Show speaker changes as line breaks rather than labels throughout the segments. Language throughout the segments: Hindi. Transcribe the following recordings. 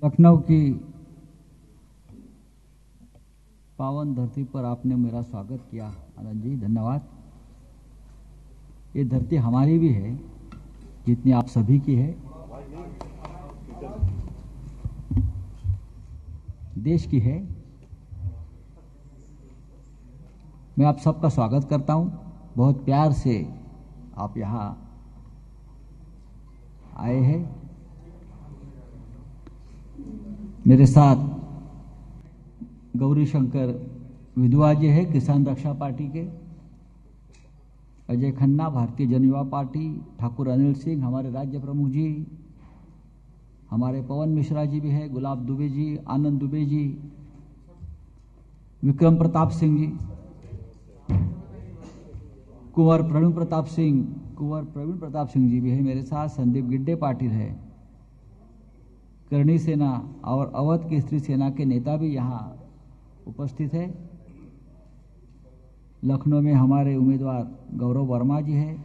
लखनऊ की पावन धरती पर आपने मेरा स्वागत किया। आनंद जी, धन्यवाद। ये धरती हमारी भी है जितनी आप सभी की है, देश की है। मैं आप सबका स्वागत करता हूं। बहुत प्यार से आप यहाँ आए हैं। मेरे साथ गौरी शंकर विधवा जी है, किसान रक्षा पार्टी के, अजय खन्ना भारतीय जन युवा पार्टी, ठाकुर अनिल सिंह हमारे राज्य प्रमुख जी, हमारे पवन मिश्रा जी भी है, गुलाब दुबे जी, आनंद दुबे जी, विक्रम प्रताप सिंह जी, कुंवर प्रवीण प्रताप सिंह जी भी है मेरे साथ, संदीप गिड्डे पाटिल है, करणी सेना और अवध की स्त्री सेना के नेता भी यहाँ उपस्थित है। लखनऊ में हमारे उम्मीदवार गौरव वर्मा जी है।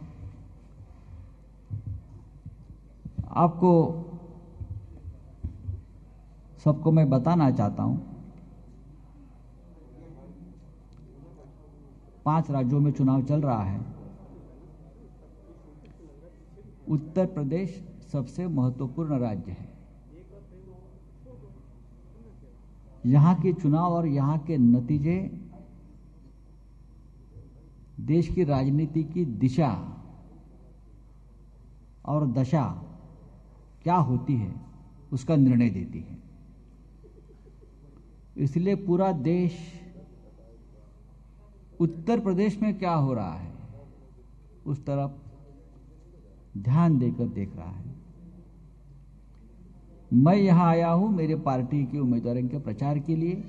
आपको सबको मैं बताना चाहता हूं, 5 राज्यों में चुनाव चल रहा है। उत्तर प्रदेश सबसे महत्वपूर्ण राज्य है। यहाँ के चुनाव और यहाँ के नतीजे देश की राजनीति की दिशा और दशा क्या होती है उसका निर्णय देती है। इसलिए पूरा देश उत्तर प्रदेश में क्या हो रहा है उस तरफ ध्यान देकर देख रहा है। मैं यहां आया हूं मेरे पार्टी के उम्मीदवारों के प्रचार के लिए।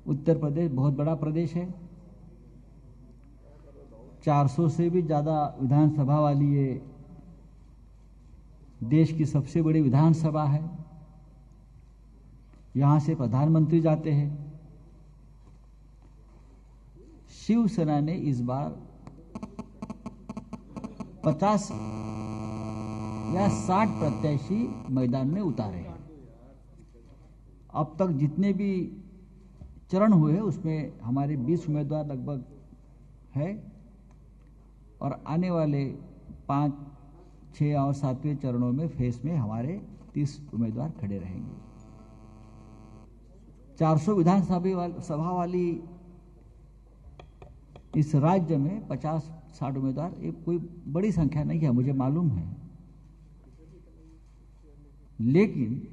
उत्तर प्रदेश बहुत बड़ा प्रदेश है, 400 से भी ज्यादा विधानसभा वाली ये देश की सबसे बड़ी विधानसभा है। यहां से प्रधानमंत्री जाते हैं। शिवसेना ने इस बार 50 या 60 प्रत्याशी मैदान में उतारे हैं। अब तक जितने भी चरण हुए हैं उसमें हमारे 20 उम्मीदवार लगभग है और आने वाले 5, 6 और 7वें चरणों में फेस में हमारे 30 उम्मीदवार खड़े रहेंगे। 400 विधानसभा वाली इस राज्य में 50-60 उम्मीदवार ये कोई बड़ी संख्या नहीं है, मुझे मालूम है। लेकिन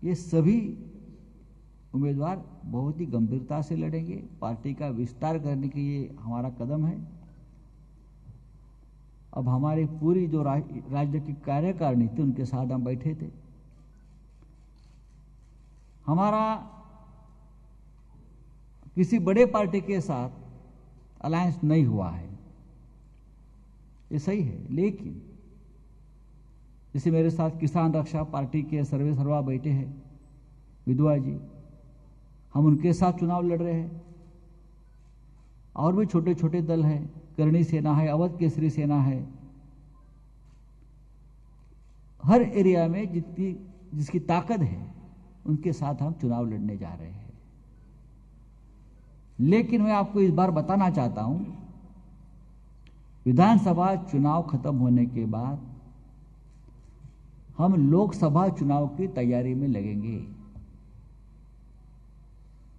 ये सभी उम्मीदवार बहुत ही गंभीरता से लड़ेंगे। पार्टी का विस्तार करने के लिए हमारा कदम है। अब हमारी पूरी जो राज्य की कार्यकारिणी थी उनके साथ हम बैठे थे। हमारा किसी बड़े पार्टी के साथ अलायंस नहीं हुआ है, ये सही है। लेकिन जैसे मेरे साथ किसान रक्षा पार्टी के सर्वे सर्वा बैठे हैं विधवा जी, हम उनके साथ चुनाव लड़ रहे हैं। और भी छोटे छोटे दल हैं, करणी सेना है, अवध केसरी सेना है। हर एरिया में जिसकी ताकत है उनके साथ हम चुनाव लड़ने जा रहे हैं। लेकिन मैं आपको इस बार बताना चाहता हूं, विधानसभा चुनाव खत्म होने के बाद हम लोकसभा चुनाव की तैयारी में लगेंगे।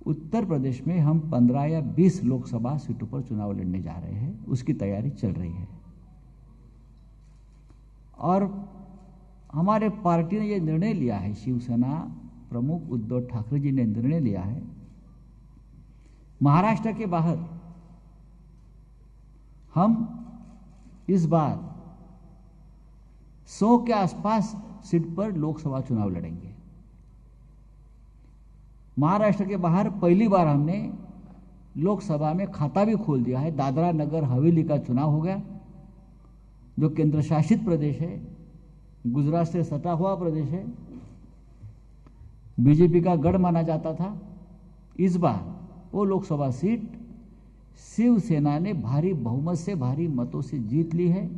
उत्तर प्रदेश में हम 15 या 20 लोकसभा सीटों पर चुनाव लड़ने जा रहे हैं, उसकी तैयारी चल रही है। और हमारे पार्टी ने यह निर्णय लिया है, शिवसेना प्रमुख उद्धव ठाकरे जी ने निर्णय लिया है, महाराष्ट्र के बाहर हम इस बार 100 के आसपास सीट पर लोकसभा चुनाव लड़ेंगे। महाराष्ट्र के बाहर पहली बार हमने लोकसभा में खाता भी खोल दिया है। दादरा नगर हवेली का चुनाव हो गया, जो केंद्र शासित प्रदेश है, गुजरात से सटा हुआ प्रदेश है, बीजेपी का गढ़ माना जाता था। इस बार वो लोकसभा सीट शिवसेना ने भारी बहुमत से, भारी मतों से जीत ली है।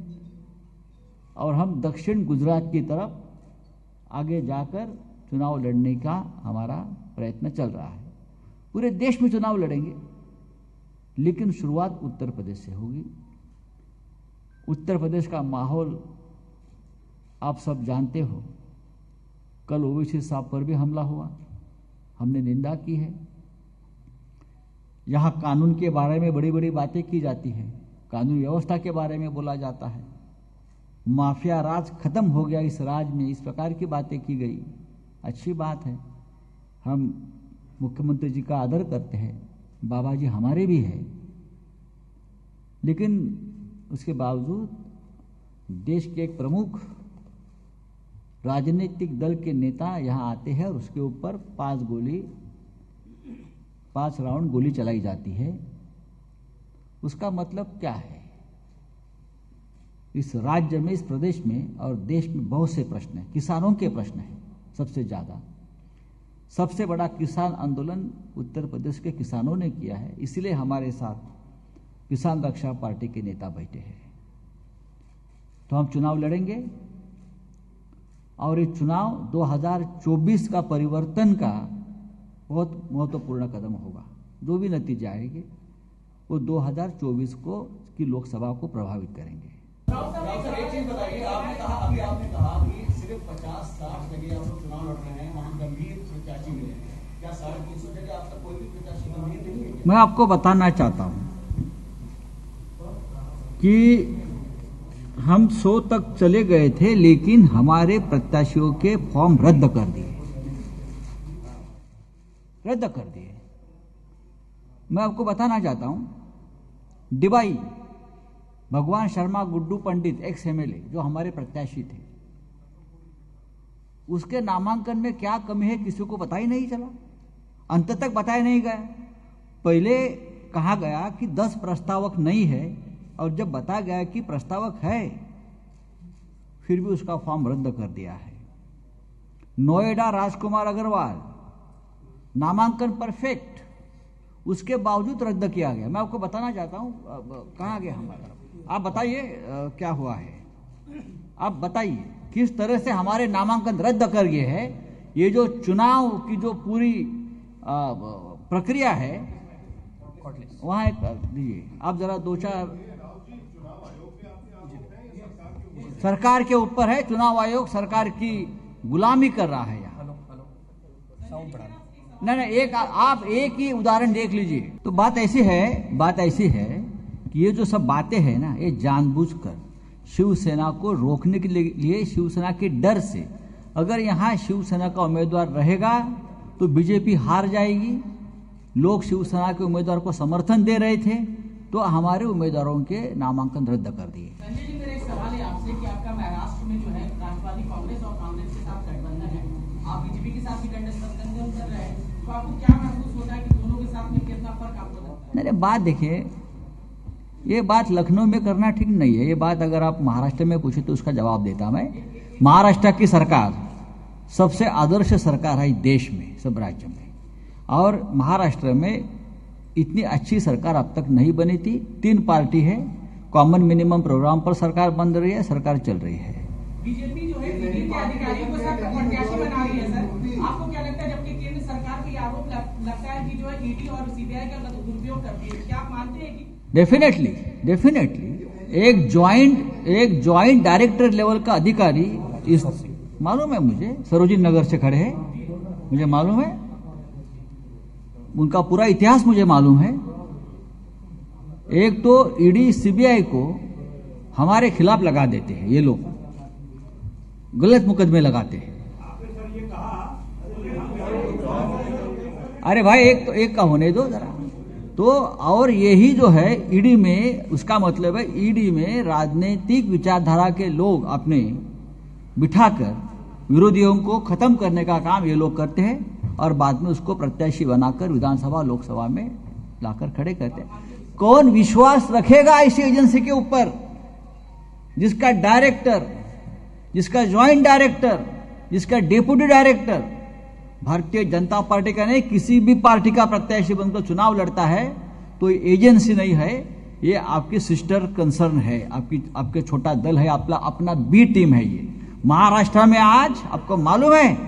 और हम दक्षिण गुजरात की तरफ आगे जाकर चुनाव लड़ने का हमारा प्रयत्न चल रहा है। पूरे देश में चुनाव लड़ेंगे, लेकिन शुरुआत उत्तर प्रदेश से होगी। उत्तर प्रदेश का माहौल आप सब जानते हो। कल ओवैसी साहब पर भी हमला हुआ, हमने निंदा की है। यहां कानून के बारे में बड़ी बड़ी बातें की जाती हैं, कानून व्यवस्था के बारे में बोला जाता है, माफिया राज खत्म हो गया इस राज्य में, इस प्रकार की बातें की गई। अच्छी बात है, हम मुख्यमंत्री जी का आदर करते हैं, बाबा जी हमारे भी हैं, लेकिन उसके बावजूद देश के एक प्रमुख राजनीतिक दल के नेता यहां आते हैं और उसके ऊपर 5 राउंड गोली चलाई जाती है। उसका मतलब क्या है? इस राज्य में, इस प्रदेश में और देश में बहुत से प्रश्न हैं। किसानों के प्रश्न हैं सबसे ज्यादा। सबसे बड़ा किसान आंदोलन उत्तर प्रदेश के किसानों ने किया है, इसलिए हमारे साथ किसान रक्षा पार्टी के नेता बैठे हैं। तो हम चुनाव लड़ेंगे और ये चुनाव 2024 का परिवर्तन का बहुत महत्वपूर्ण कदम होगा। जो भी नतीजे आएंगे वो 2024 को की लोकसभा को प्रभावित करेंगे।
एक चीज बताइए, आपने कहा कि सिर्फ 50-60 जगह आप लोग चुनाव लड़ रहे हैं, वहां गंभीर प्रत्याशी मिले हैं। क्या 350 जगह आप तक कोई भी प्रत्याशी गंभीर नहीं है?
मैं आपको बताना चाहता हूं कि हम 100 तक चले गए थे, लेकिन हमारे प्रत्याशियों के फॉर्म रद्द कर दिए। मैं आपको बताना चाहता हूं, डिबाई भगवान शर्मा गुड्डू पंडित एक्स एमएलए जो हमारे प्रत्याशी थे, उसके नामांकन में क्या कमी है किसी को पता ही नहीं चला, अंत तक बताया नहीं गया। पहले कहा गया कि 10 प्रस्तावक नहीं है, और जब बताया गया कि प्रस्तावक है, फिर भी उसका फॉर्म रद्द कर दिया है। नोएडा राजकुमार अग्रवाल नामांकन परफेक्ट, उसके बावजूद रद्द किया गया। मैं आपको बताना चाहता हूं कहां गया हमारा। आप बताइए क्या हुआ है, आप बताइए किस तरह से हमारे नामांकन रद्द कर गए हैं। ये जो चुनाव की जो पूरी प्रक्रिया है वहां दीजिए आप जरा 2-4। सरकार के ऊपर है, चुनाव आयोग सरकार की गुलामी कर रहा है यहाँ। नहीं, आप एक ही उदाहरण देख लीजिए। तो बात ऐसी है कि ये जो सब बातें हैं ना, ये जानबूझकर शिवसेना को रोकने के लिए, शिवसेना के डर से, अगर यहाँ शिवसेना का उम्मीदवार रहेगा तो बीजेपी हार जाएगी। लोग शिवसेना के उम्मीदवार को समर्थन दे रहे थे, तो हमारे उम्मीदवारों के नामांकन रद्द कर दिए।
संजय जी, मेरा एक सवाल है आपसे कि आपका महाराष्ट्र में जो है राष्ट्रवादी कांग्रेस और कांग्रेस के साथ गठबंधन है, आप बीजेपी के साथ भी गठबंधन कर रहे हैं, तो आपको क्या महसूस होता है कि दोनों के साथ में कितना फर्क आपको लगता है?
नहीं, बात देखिए, ये बात लखनऊ में करना ठीक नहीं है। ये बात अगर आप महाराष्ट्र में पूछे तो उसका जवाब देता मैं। महाराष्ट्र की सरकार सबसे आदर्श सरकार है देश में, सब राज्यों में, और महाराष्ट्र में इतनी अच्छी सरकार अब तक नहीं बनी थी। 3 पार्टी है, कॉमन मिनिमम प्रोग्राम पर सरकार बन रही है, सरकार चल रही है।
बीजेपी जो है ईडी के अधिकारियों को सर प्रत्याशी बना रही है सर, आपको क्या लगता है? जबकि केंद्र सरकार के आरोप लगता है कि जो है ईडी और सीबीआई का दुरुपयोग करती है, क्या आप मानते हैं कि? डेफिनेटली एक ज्वाइंट डायरेक्टर लेवल का अधिकारी, इस मालूम है मुझे, सरोजिनी नगर से खड़े हैं, मुझे मालूम है, उनका पूरा इतिहास मुझे मालूम है। एक तो ईडी सीबीआई को हमारे खिलाफ लगा देते हैं, ये लोग गलत मुकदमे लगाते हैं। अरे भाई, एक का होने दो जरा। तो और यही जो है ईडी में, उसका मतलब है ईडी में राजनीतिक विचारधारा के लोग अपने बिठाकर विरोधियों को खत्म करने का काम ये लोग करते हैं, और बाद में उसको प्रत्याशी बनाकर विधानसभा लोकसभा में लाकर खड़े करते हैं। कौन विश्वास रखेगा इस एजेंसी के ऊपर, जिसका डायरेक्टर, जिसका ज्वाइंट डायरेक्टर, जिसका deputy director Bharatiya Janata party का नहीं, किसी भी पार्टी का प्रत्याशी बनकर चुनाव लड़ता है, तो एजेंसी नहीं है,
ये आपकी सिस्टर कंसर्न है, आपके छोटा दल है, अपना बी टीम है। ये महाराष्ट्र में आज आपको मालूम है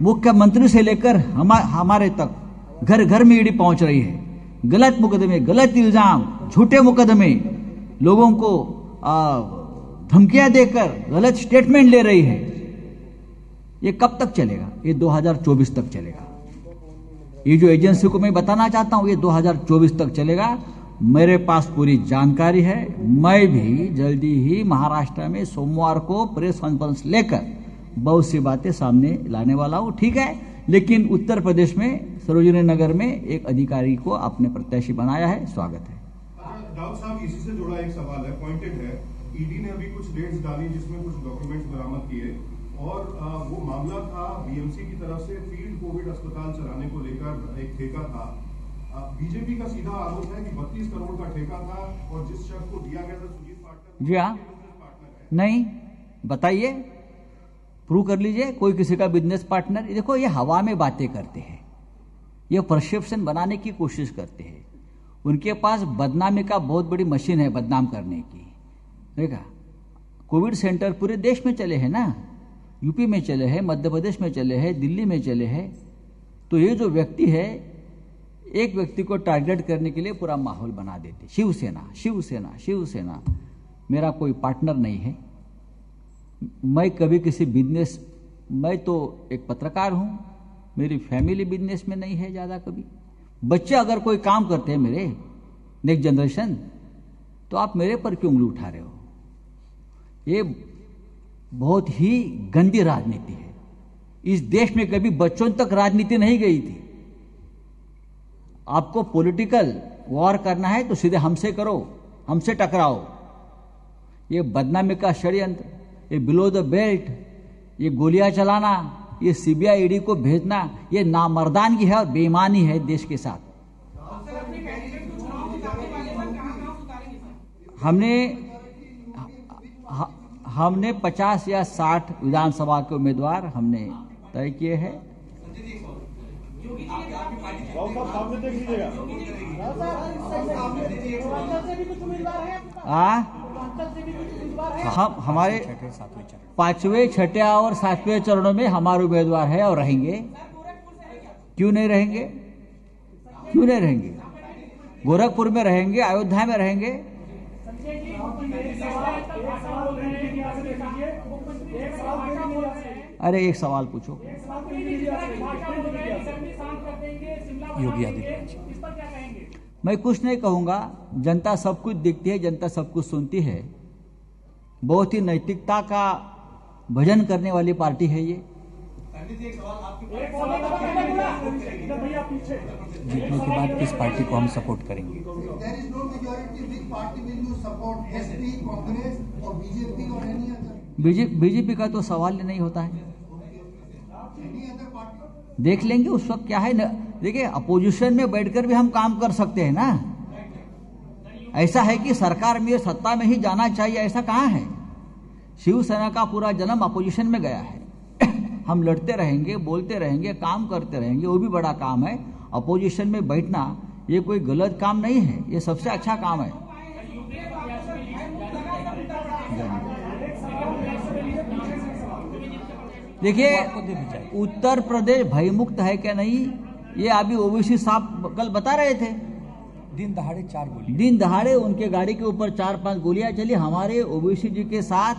मुख्यमंत्री से लेकर हमारे तक घर घर में ईडी पहुंच रही है। गलत मुकदमे, गलत इल्जाम, झूठे मुकदमे, लोगों को धमकियां देकर गलत स्टेटमेंट ले रही है। ये कब तक चलेगा? ये 2024 तक चलेगा। ये जो एजेंसी को मैं बताना चाहता हूं, ये 2024 तक चलेगा। मेरे पास पूरी जानकारी है। मैं भी जल्दी ही महाराष्ट्र में सोमवार को प्रेस कॉन्फ्रेंस लेकर बहुत सी बातें सामने लाने वाला हूं, ठीक है। लेकिन उत्तर प्रदेश में सरोजिनी नगर में एक अधिकारी को आपने प्रत्याशी बनाया है, स्वागत है।
राउत साहब, इसी से जुड़ा एक सवाल है, पॉइंटेड है। ईडी ने अभी कुछ डेट्स डाली जिसमें कुछ डॉक्यूमेंट्स बरामद किए और वो मामला था बीएमसी की तरफ से फील्ड कोविड अस्पताल चलाने को लेकर एक ठेका था। बीजेपी का सीधा आरोप है कि 32 करोड़ का ठेका था और जिस शख्स को दिया गया था सुजीत पाटकर,
जी हाँ, नहीं बताइए, प्रूव कर लीजिए कोई किसी का बिजनेस पार्टनर। देखो ये हवा में बातें करते हैं, ये परसेप्शन बनाने की कोशिश करते हैं। उनके पास बदनामी का बहुत बड़ी मशीन है बदनाम करने की। देखा, कोविड सेंटर पूरे देश में चले हैं ना, यूपी में चले हैं, मध्य प्रदेश में चले हैं, दिल्ली में चले हैं। तो ये जो व्यक्ति है, एक व्यक्ति को टारगेट करने के लिए पूरा माहौल बना देते। शिवसेना शिवसेना शिवसेना। मेरा कोई पार्टनर नहीं है। मैं कभी किसी बिजनेस, मैं तो एक पत्रकार हूं, मेरी फैमिली बिजनेस में नहीं है ज्यादा। कभी बच्चे अगर कोई काम करते हैं मेरे नेक्स्ट जनरेशन, तो आप मेरे पर क्यों उंगली उठा रहे हो? ये बहुत ही गंदी राजनीति है। इस देश में कभी बच्चों तक राजनीति नहीं गई थी। आपको पॉलिटिकल वॉर करना है तो सीधे हमसे करो, हमसे टकराओ। ये बदनामी का षड्यंत्र, ये बिलो द बेल्ट, ये गोलियां चलाना, ये सीबीआई ईडी को भेजना, ये नामर्दानगी है और बेईमानी है देश के साथ। हमने 50 या 60 विधानसभा के उम्मीदवार हमने तय किए हैं। हम हमारे 5वें, 6ठे और 7वें चरणों में हमारे उम्मीदवार है और रहेंगे। क्यों नहीं रहेंगे? क्यों नहीं रहेंगे? गोरखपुर में रहेंगे, अयोध्या में रहेंगे। अरे एक सवाल पूछो। योगी आदित्यनाथ। मैं कुछ नहीं कहूंगा। जनता सब कुछ देखती है, जनता सब कुछ सुनती है। बहुत ही नैतिकता का भजन करने वाली पार्टी है ये।
जीतने के बाद किस पार्टी को हम सपोर्ट करेंगे?
बीजेपी का तो सवाल ही नहीं होता है। देख लेंगे उस वक्त क्या है। देखिए, अपोजिशन में बैठकर भी हम काम कर सकते हैं ना। ऐसा है कि सरकार में, सत्ता में ही जाना चाहिए, ऐसा कहाँ है? शिवसेना का पूरा जन्म अपोजिशन में गया है। हम लड़ते रहेंगे, बोलते रहेंगे, काम करते रहेंगे, वो भी बड़ा काम है। अपोजिशन में बैठना ये कोई गलत काम नहीं है, ये सबसे अच्छा काम है। देखिए, उत्तर प्रदेश भयमुक्त है क्या नहीं, ये अभी ओबीसी साहब कल बता रहे थे।
दिन दहाड़े 4 गोली,
दिन दहाड़े उनके गाड़ी के ऊपर 4-5 गोलियां चली। हमारे ओबीसी जी के साथ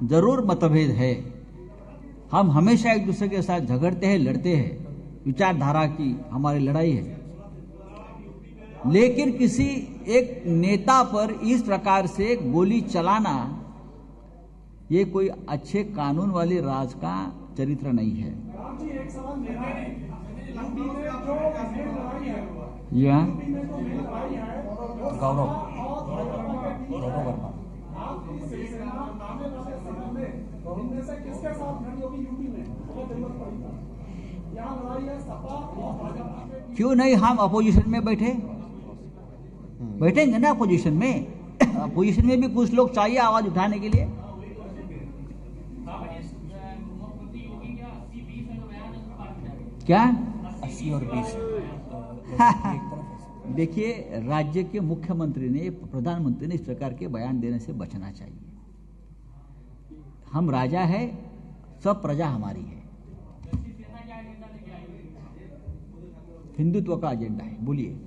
जरूर मतभेद है। हम हमेशा एक दूसरे के साथ झगड़ते हैं, लड़ते हैं। विचारधारा की हमारी लड़ाई है। लेकिन किसी एक नेता पर इस प्रकार से गोली चलाना, ये कोई अच्छे कानून वाले राज का चरित्र नहीं है। या
गौरव वर्मा।
क्यों नहीं हम अपोजिशन में बैठेंगे ना। अपोजिशन में भी कुछ लोग चाहिए आवाज उठाने के लिए। क्या
80 और 20
देखिए, राज्य के मुख्यमंत्री ने, प्रधानमंत्री ने इस प्रकार के बयान देने से बचना चाहिए। हम राजा है, सब प्रजा हमारी है। हिंदुत्व का एजेंडा है। बोलिए।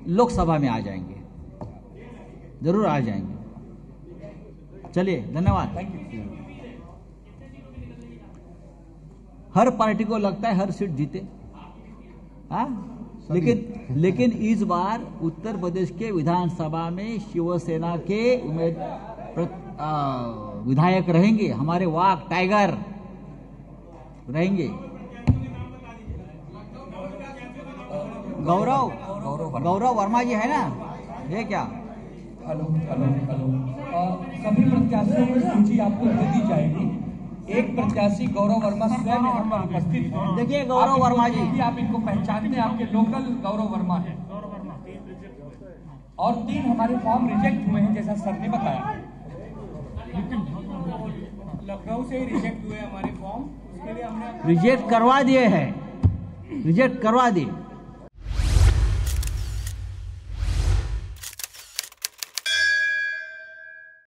लोकसभा में आ जाएंगे, जरूर आ जाएंगे। चलिए, धन्यवाद। हर पार्टी को लगता है हर सीट जीते, हाँ, लेकिन इस बार उत्तर प्रदेश के विधानसभा में शिवसेना के विधायक रहेंगे, हमारे वाघ टाइगर रहेंगे। गौरव वर्मा जी है ना, ये क्या?
हेलो, सभी प्रत्याशियों की सूची आपको दे दी जाएगी। एक प्रत्याशी गौरव वर्मा स्वयं यहाँ पर उपस्थित है।
देखिए, गौरव वर्मा जी,
आप इनको पहचानते हैं, आपके लोकल गौरव वर्मा है। और 3 हमारे फॉर्म रिजेक्ट हुए हैं, जैसा सर ने बताया। लखनऊ से ही रिजेक्ट हुए हमारे फॉर्म, उसके लिए हमने
रिजेक्ट करवा दिए हैं, रिजेक्ट करवा दिए।